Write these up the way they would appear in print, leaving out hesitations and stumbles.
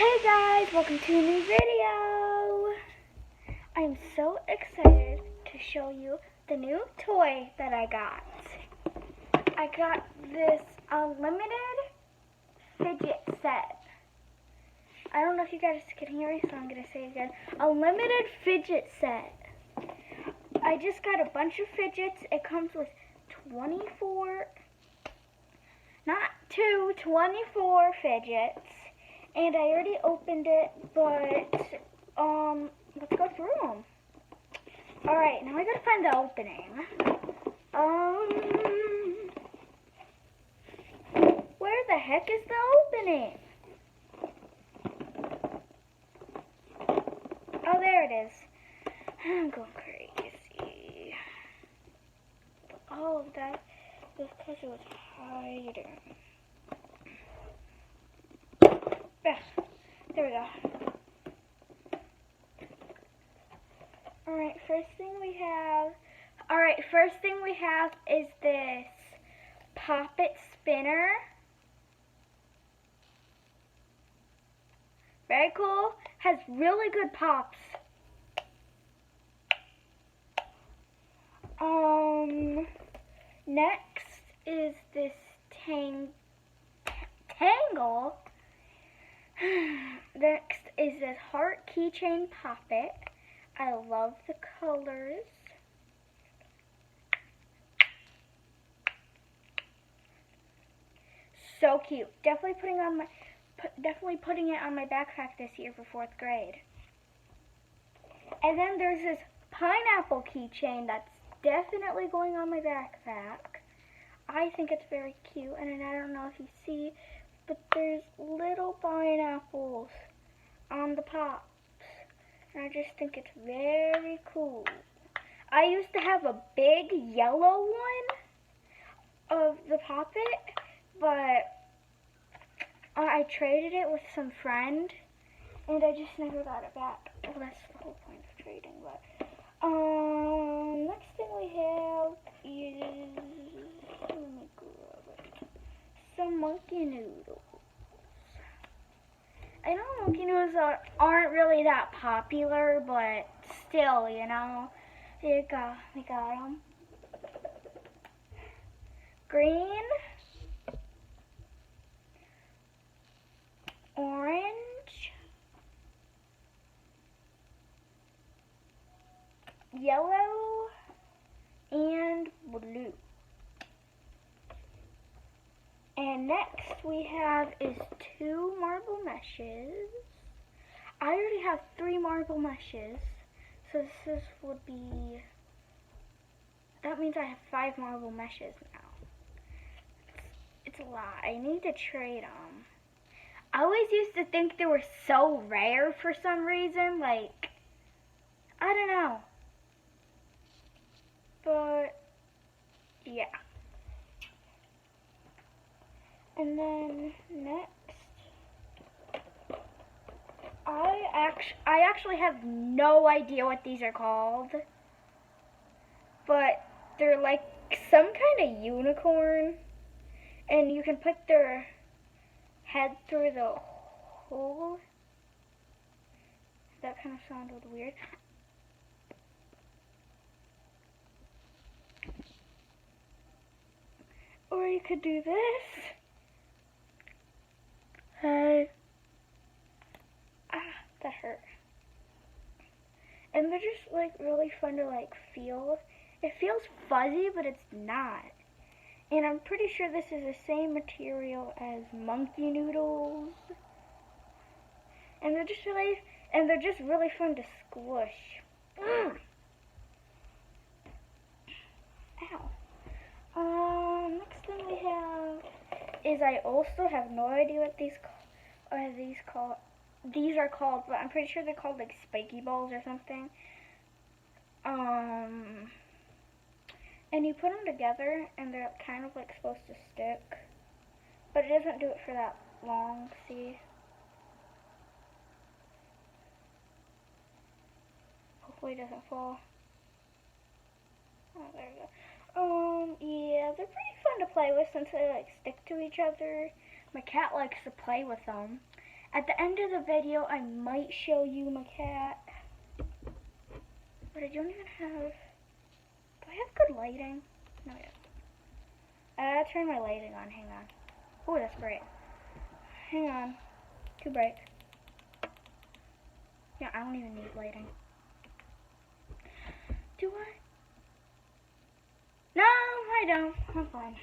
Hey guys, welcome to a new video. I'm so excited to show you the new toy that I got. I got this unlimited fidget set. I don't know if you guys can hear me, so I'm going to say it again. Unlimited fidget set. I just got a bunch of fidgets. It comes with 24 fidgets. And I already opened it, but let's go through them. Alright, now I gotta find the opening. Where the heck is the opening? Oh, there it is. I'm going crazy. Oh, that was because it was hiding. There we go. Alright, first thing we have is this Pop It spinner. Very cool. Has really good pops. Next is this Tangle. Next is this heart keychain Pop-It. I love the colors. So cute. Definitely putting it on my backpack this year for 4th grade. And then there's this pineapple keychain that's definitely going on my backpack. I think it's very cute, and I don't know if you see, but there's little pineapples on the pops. And I just think it's very cool. I used to have a big yellow one of the Pop-It, but I traded it with some friend, and I just never got it back. Well, that's the whole point of trading, but next thing we have is, let me grab it, some monkey noodles. I know monkey noodles aren't really that popular, but still, you know, there you go, we got them. Green, orange, yellow, and blue. And next we have is 2 marble meshes. I already have 3 marble meshes, so this would be, that means I have 5 marble meshes now. It's a lot. I need to trade them. I always used to think they were so rare for some reason, like, I don't know. But, yeah. And then next, I actually have no idea what these are called, but they're like some kind of unicorn, and you can put their head through the hole. That kind of sounded weird. Or you could do this. Hey. That hurt. And they're just like really fun to like feel. It feels fuzzy, but it's not. And I'm pretty sure this is the same material as monkey noodles. And they're just really fun to squish. Ow. Next thing we have is, I also have no idea what these are called, but I'm pretty sure they're called like spiky balls or something. And you put them together, and they're kind of like supposed to stick, but it doesn't do it for that long. See? Hopefully it doesn't fall. Oh, there we go. Yeah, they're pretty fun to play with since they like stick to each other. My cat likes to play with them. At the end of the video, I might show you my cat. But I don't even have... Do I have good lighting? No, yeah. I'll turn my lighting on. Hang on. Oh, that's bright. Hang on. Too bright. Yeah, I don't even need lighting. Do I? No, I don't. I'm fine.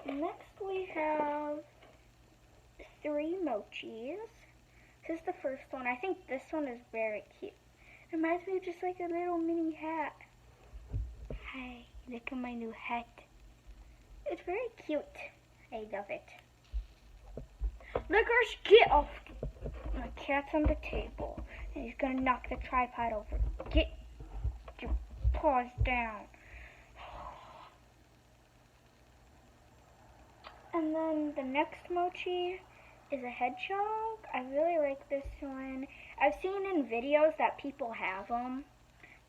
Next we have 3 mochis. This is the first one. I think this one is very cute. It reminds me of just like a little mini hat. Hi, look at my new hat. It's very cute. I love it. Licorice, get off. My cat's on the table, and he's gonna knock the tripod over. Get your paws down. And then the next mochi is a hedgehog. I really like this one. I've seen in videos that people have them.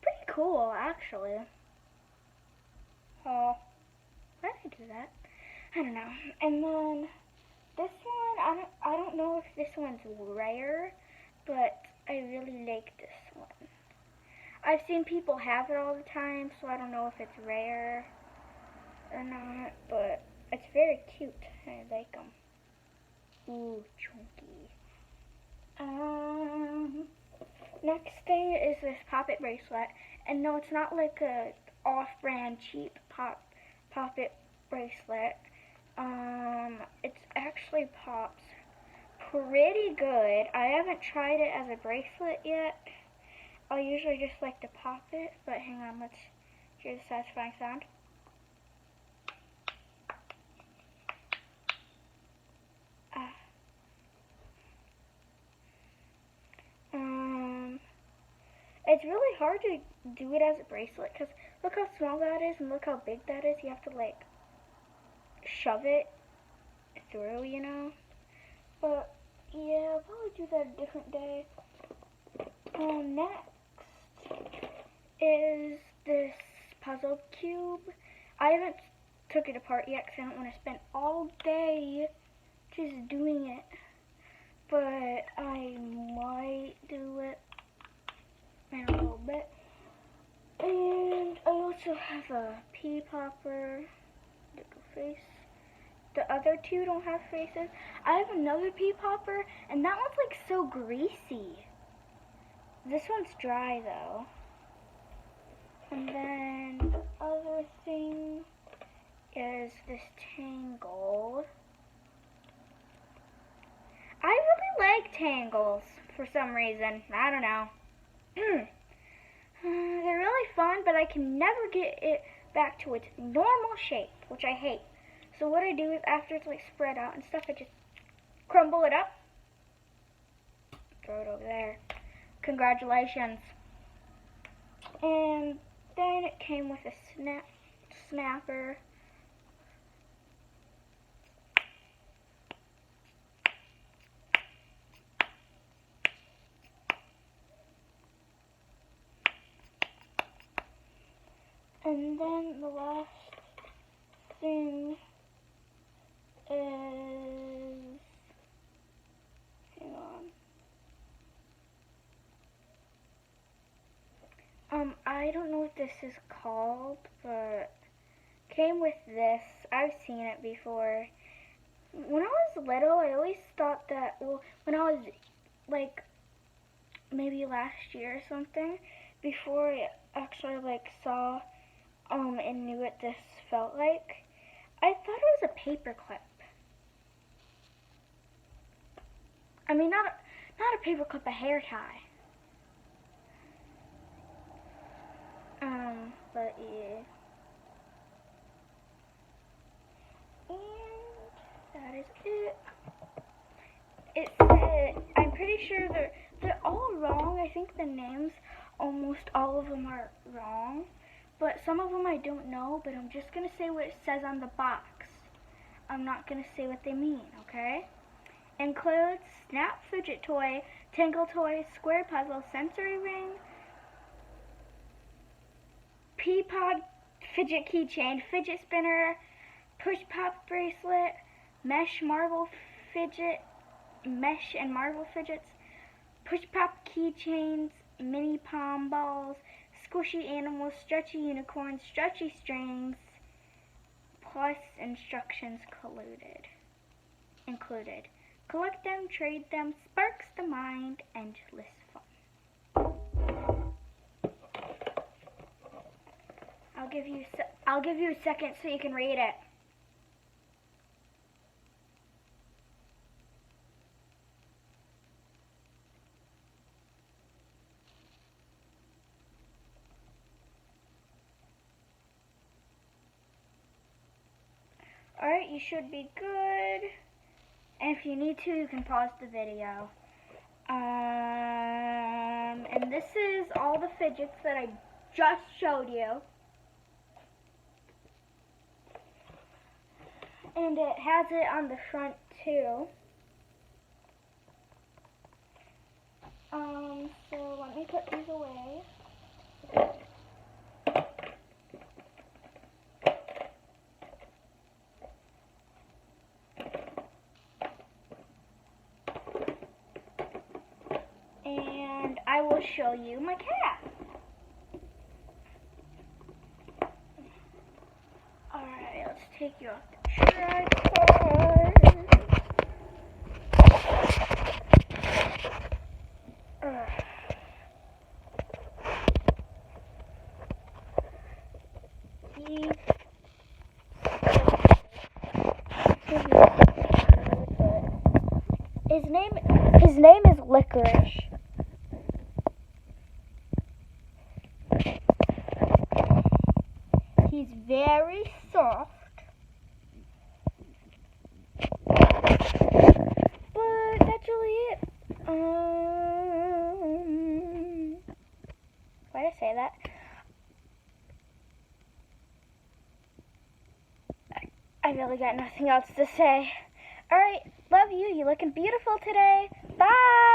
Pretty cool, actually. Oh, why did I do that? I don't know. And then this one, I don't know if this one's rare, but I really like this one. I've seen people have it all the time, so I don't know if it's rare or not, but it's very cute. I like them. Ooh, chunky. Next thing is this poppet bracelet, and no, it's not like a off-brand cheap poppet bracelet. It's actually pops pretty good. I haven't tried it as a bracelet yet. I usually just like to pop it, but hang on, let's hear the satisfying sound. It's really hard to do it as a bracelet because look how small that is and look how big that is. You have to like shove it through, you know. But yeah, I'll probably do that a different day. Next is this puzzle cube. I haven't took it apart yet because I don't want to spend all day just doing it. But I might do it in a little bit. And I also have a pea popper. Look at face. The other 2 don't have faces. I have another pea popper, and that one's like so greasy. This one's dry though. And then the other thing is this tangle. I really like tangles for some reason. I don't know. They're really fun, but I can never get it back to its normal shape, which I hate. So what I do is after it's like spread out and stuff, I just crumble it up, throw it over there. Congratulations. And then it came with a snapper. And then the last thing is, hang on. I don't know what this is called, but came with this. I've seen it before. When I was little, I always thought that, well, when I was like maybe last year or something, before I actually like saw and knew what this felt like, I thought it was a paper clip. I mean, not a paper clip, a hair tie. But yeah. And that is it. It said, I'm pretty sure they're all wrong. I think the names, almost all of them are wrong. But some of them I don't know, but I'm just going to say what it says on the box. I'm not going to say what they mean, okay? Includes snap fidget toy, tingle toy, square puzzle, sensory ring, pea pod fidget keychain, fidget spinner, push pop bracelet, mesh marble fidget, mesh and marble fidgets, push pop keychains, mini palm balls, squishy animals, stretchy unicorns, stretchy strings, plus instructions included. Collect them, trade them, sparks the mind, endless fun. I'll give you a second so you can read it. Alright, you should be good. And if you need to, you can pause the video. And this is all the fidgets that I just showed you. And it has it on the front too. So let me put these away. And I will show you my cat. Alright, let's take you off the tripod. His name is Licorice. He's very soft. But that's really it. Why did I say that? I really got nothing else to say. Alright, love you. You're looking beautiful today. Bye!